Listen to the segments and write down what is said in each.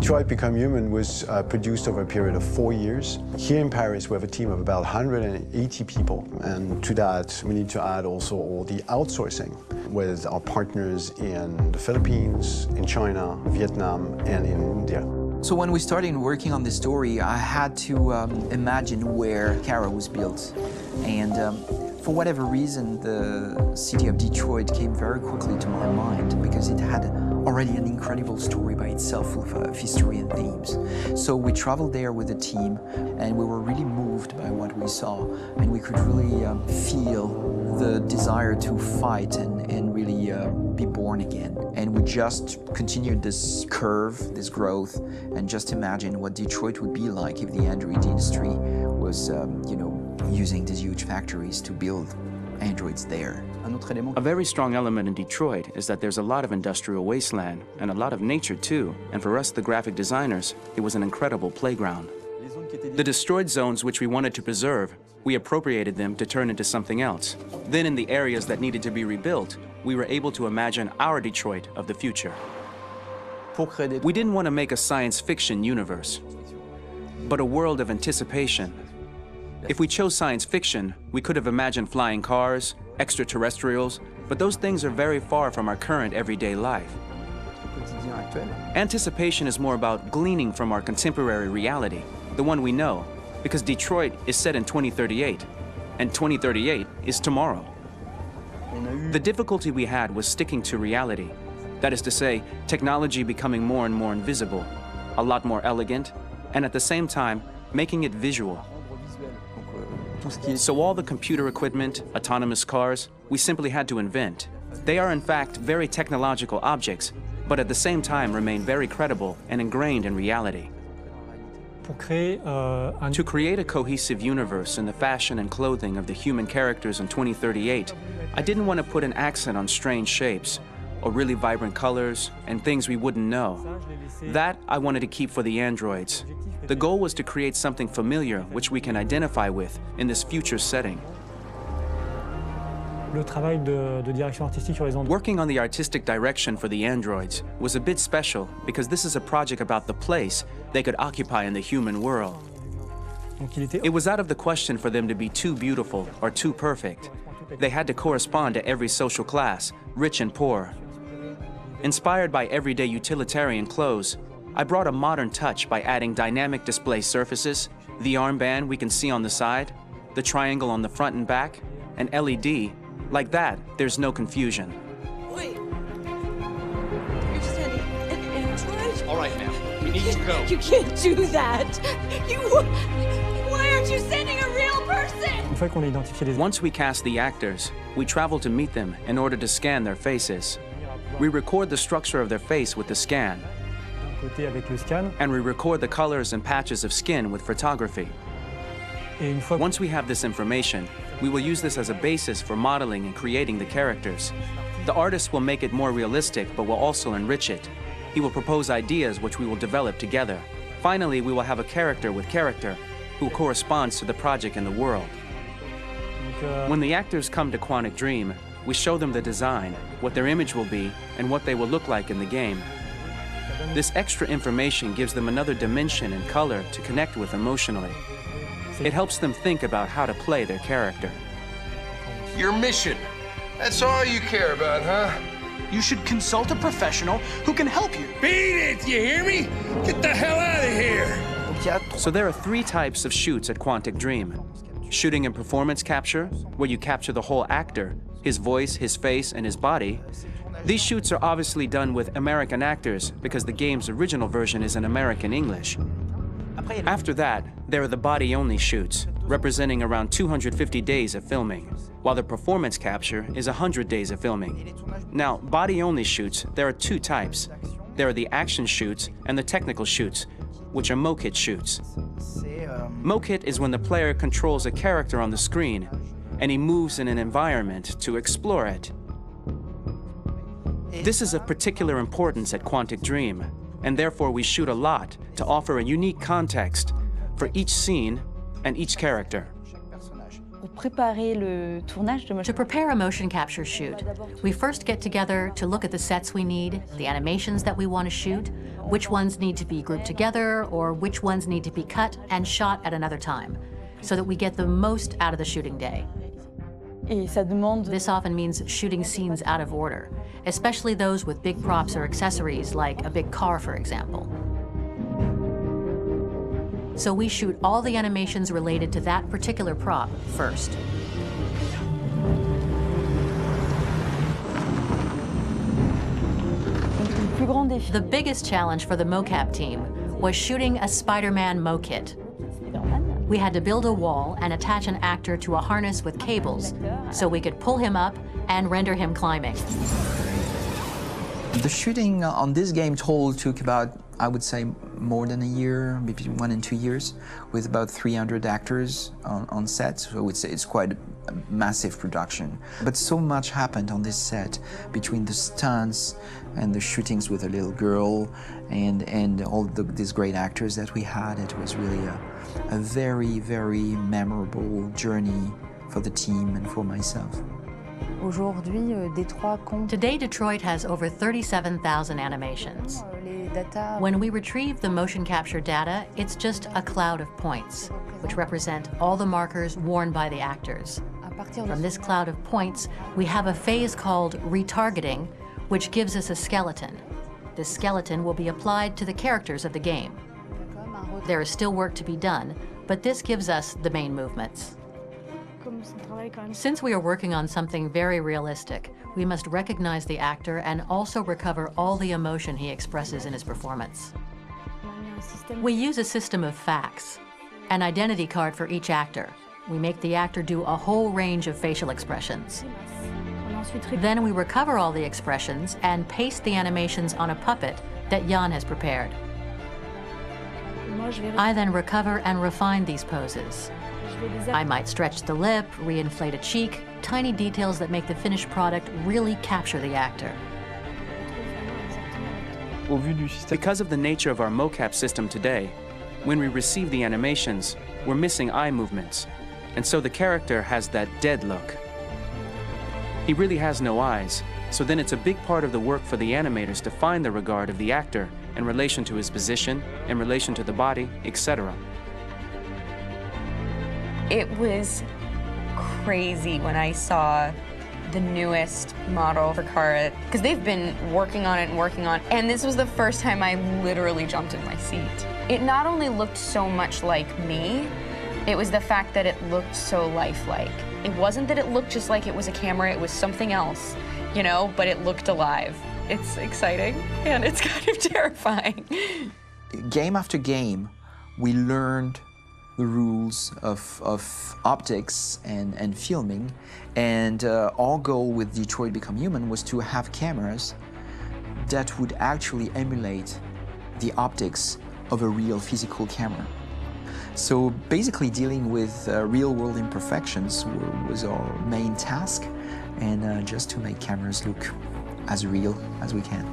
Detroit Become Human was produced over a period of 4 years. Here in Paris, we have a team of about 180 people, and to that, we need to add also all the outsourcing with our partners in the Philippines, in China, Vietnam, and in India. So when we started working on this story, I had to imagine where Kara was built. And for whatever reason, the city of Detroit came very quickly to my mind because it had already an incredible story by itself of history and themes. So we traveled there with the team, and we were really moved by what we saw, and we could really feel the desire to fight and really be born again. And we just continued this curve, this growth, and just imagine what Detroit would be like if the android industry was, using these huge factories to build androids there. A very strong element in Detroit is that there's a lot of industrial wasteland and a lot of nature too, and for us, the graphic designers, it was an incredible playground. The destroyed zones which we wanted to preserve, we appropriated them to turn into something else. Then in the areas that needed to be rebuilt, we were able to imagine our Detroit of the future. We didn't want to make a science fiction universe, but a world of anticipation. If we chose science fiction, we could have imagined flying cars, extraterrestrials, but those things are very far from our current everyday life. Anticipation is more about gleaning from our contemporary reality, the one we know, because Detroit is set in 2038, and 2038 is tomorrow. The difficulty we had was sticking to reality. That is to say, technology becoming more and more invisible, a lot more elegant, and at the same time, making it visual. So all the computer equipment, autonomous cars, we simply had to invent. They are in fact very technological objects, but at the same time remain very credible and ingrained in reality. To create a cohesive universe in the fashion and clothing of the human characters in 2038, I didn't want to put an accent on strange shapes, or really vibrant colors, and things we wouldn't know. That I wanted to keep for the androids. The goal was to create something familiar which we can identify with in this future setting. Working on the artistic direction for the androids was a bit special because this is a project about the place they could occupy in the human world. It was out of the question for them to be too beautiful or too perfect. They had to correspond to every social class, rich and poor. Inspired by everyday utilitarian clothes, I brought a modern touch by adding dynamic display surfaces, the armband we can see on the side, the triangle on the front and back, an LED. Like that, there's no confusion. Wait. You're sending an android? All right, ma'am. We need to go. You can't do that. Why aren't you sending a real person? Once we cast the actors, we travel to meet them in order to scan their faces. We record the structure of their face with the scan. And we record the colors and patches of skin with photography. Once we have this information, we will use this as a basis for modeling and creating the characters. The artist will make it more realistic, but will also enrich it. He will propose ideas which we will develop together. Finally, we will have a character with character who corresponds to the project and the world. When the actors come to Quantic Dream, we show them the design, what their image will be, and what they will look like in the game. This extra information gives them another dimension and color to connect with emotionally. It helps them think about how to play their character. Your mission. That's all you care about, huh? You should consult a professional who can help you. Beat it, you hear me? Get the hell out of here! So there are 3 types of shoots at Quantic Dream. Shooting and performance capture, where you capture the whole actor, his voice, his face, and his body. These shoots are obviously done with American actors because the game's original version is in American English. After that, there are the body-only shoots, representing around 250 days of filming, while the performance capture is 100 days of filming. Now, body-only shoots, there are 2 types. There are the action shoots and the technical shoots, which are mokit shoots. Mokit is when the player controls a character on the screen, and he moves in an environment to explore it. This is of particular importance at Quantic Dream, and therefore we shoot a lot to offer a unique context for each scene and each character. To prepare a motion capture shoot, we first get together to look at the sets we need, the animations that we want to shoot, which ones need to be grouped together, or which ones need to be cut and shot at another time, so that we get the most out of the shooting day. This often means shooting scenes out of order, especially those with big props or accessories, like a big car, for example. So we shoot all the animations related to that particular prop first. The biggest challenge for the mocap team was shooting a Spider-Man mo-kit. We had to build a wall and attach an actor to a harness with cables so we could pull him up and render him climbing. The shooting on this game total took about, I would say, more than a year, between 1 and 2 years, with about 300 actors on set. So I would say it's quite a massive production. But so much happened on this set, between the stunts and the shootings with a little girl and all these great actors that we had. It was really a very, very memorable journey for the team and for myself. Today, Detroit has over 37,000 animations. When we retrieve the motion capture data, it's just a cloud of points, which represent all the markers worn by the actors. From this cloud of points, we have a phase called retargeting, which gives us a skeleton. This skeleton will be applied to the characters of the game. There is still work to be done, but this gives us the main movements. Since we are working on something very realistic, we must recognize the actor and also recover all the emotion he expresses in his performance. We use a system of facts, an identity card for each actor. We make the actor do a whole range of facial expressions. Then we recover all the expressions and paste the animations on a puppet that Jan has prepared. I then recover and refine these poses. I might stretch the lip, reinflate a cheek, tiny details that make the finished product really capture the actor. Because of the nature of our mocap system today, when we receive the animations, we're missing eye movements, and so the character has that dead look. He really has no eyes, so then it's a big part of the work for the animators to find the regard of the actor in relation to his position, in relation to the body, etc. It was crazy when I saw the newest model for Kara, because they've been working on it, and this was the first time I literally jumped in my seat. It not only looked so much like me, it was the fact that it looked so lifelike. It wasn't that it looked just like it was a camera, it was something else, you know, but it looked alive. It's exciting, and it's kind of terrifying. Game after game, we learned the rules of optics and filming, and our goal with Detroit Become Human was to have cameras that would actually emulate the optics of a real physical camera. So basically dealing with real-world imperfections was our main task, and just to make cameras look as real as we can.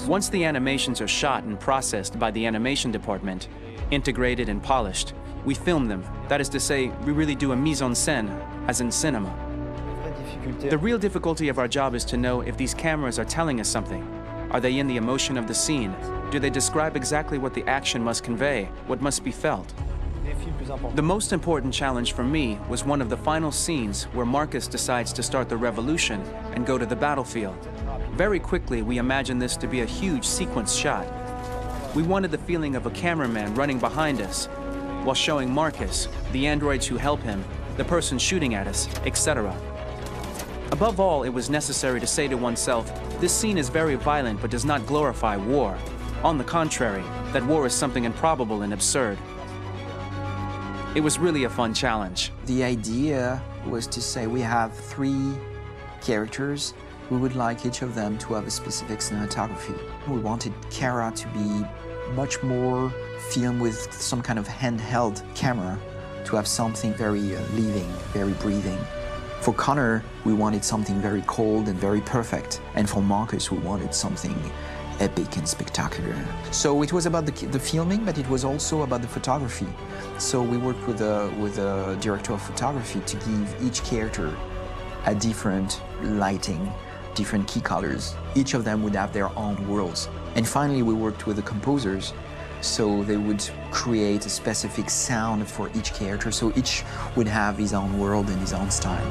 Once the animations are shot and processed by the animation department, integrated and polished, we film them. That is to say, we really do a mise en scène, as in cinema. The real difficulty of our job is to know if these cameras are telling us something. Are they in the emotion of the scene? Do they describe exactly what the action must convey, what must be felt? The most important challenge for me was one of the final scenes where Marcus decides to start the revolution and go to the battlefield. Very quickly, we imagined this to be a huge sequence shot. We wanted the feeling of a cameraman running behind us while showing Marcus, the androids who help him, the person shooting at us, etc. Above all, it was necessary to say to oneself, this scene is very violent but does not glorify war. On the contrary, that war is something improbable and absurd. It was really a fun challenge. The idea was to say we have 3 characters. We would like each of them to have a specific cinematography. We wanted Kara to be much more filmed with some kind of handheld camera, to have something very living, very breathing. For Connor, we wanted something very cold and very perfect. And for Marcus, we wanted something epic and spectacular. So it was about the filming, but it was also about the photography. So we worked with a director of photography to give each character a different lighting, different key colors. Each of them would have their own worlds. And finally, we worked with the composers, so they would create a specific sound for each character, so each would have his own world and his own style.